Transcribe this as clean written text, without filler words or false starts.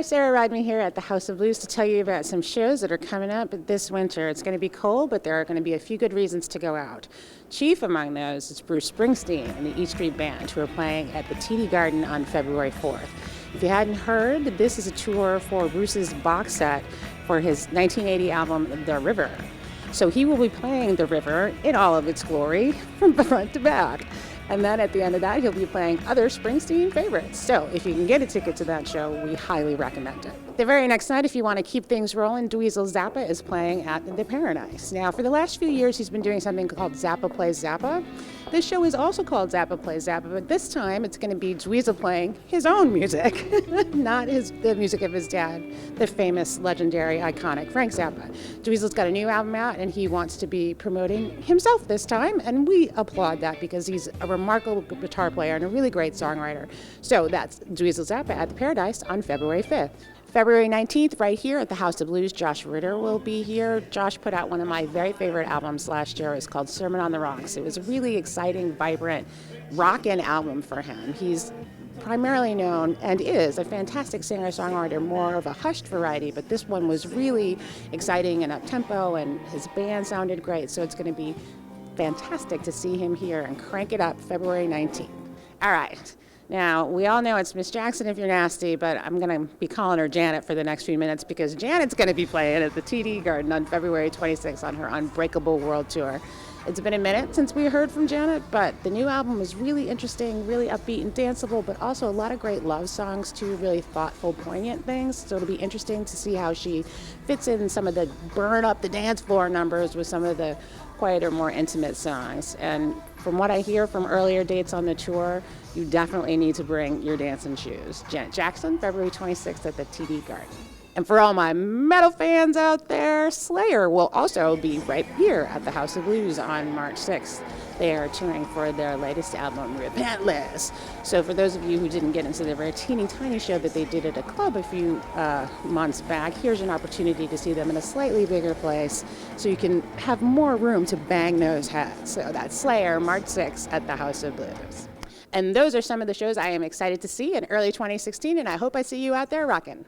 there, Sarah Rodman here at the House of Blues to tell you about some shows that are coming up this winter. It's going to be cold, but there are going to be a few good reasons to go out. Chief among those is Bruce Springsteen and the E Street Band, who are playing at the TD Garden on February 4th. If you hadn't heard, this is a tour for Bruce's box set for his 1980 album, The River. So he will be playing The River in all of its glory from front to back. And then at the end of that, he'll be playing other Springsteen favorites. So if you can get a ticket to that show, we highly recommend it. The very next night, if you want to keep things rolling, Dweezil Zappa is playing at the Paradise. Now, for the last few years, he's been doing something called Zappa Plays Zappa. This show is also called Zappa Plays Zappa, but this time it's going to be Dweezil playing his own music, not the music of his dad, the famous, legendary, iconic Frank Zappa. Dweezil's got a new album out, and he wants to be promoting himself this time, and we applaud that because he's a remarkable guitar player and a really great songwriter. So that's Dweezil Zappa at the Paradise on February 5th. February 19th, right here at the House of Blues, Josh Ritter will be here. Josh put out one of my very favorite albums last year. It's called Sermon on the Rocks. It was a really exciting, vibrant, rockin' album for him. He's primarily known and is a fantastic singer-songwriter, more of a hushed variety, but this one was really exciting and up-tempo, and his band sounded great, so it's going to be fantastic to see him here and crank it up February 19th. All right. Now, we all know it's Miss Jackson if you're nasty, but I'm going to be calling her Janet for the next few minutes because Janet's going to be playing at the TD Garden on February 26th on her Unbreakable World Tour. It's been a minute since we heard from Janet, but the new album is really interesting, really upbeat and danceable, but also a lot of great love songs too, really thoughtful, poignant things. So it'll be interesting to see how she fits in some of the burn up the dance floor numbers with some of the quieter, more intimate songs. And from what I hear from earlier dates on the tour, you definitely need to bring your dancing shoes. Janet Jackson, February 26th at the TD Garden. And for all my metal fans out there, Slayer will also be right here at the House of Blues on March 6th. They are touring for their latest album, Relentless. So for those of you who didn't get into the very teeny tiny show that they did at a club a few months back, here's an opportunity to see them in a slightly bigger place so you can have more room to bang those heads. So that's Slayer, March 6th at the House of Blues. And those are some of the shows I am excited to see in early 2016, and I hope I see you out there rocking.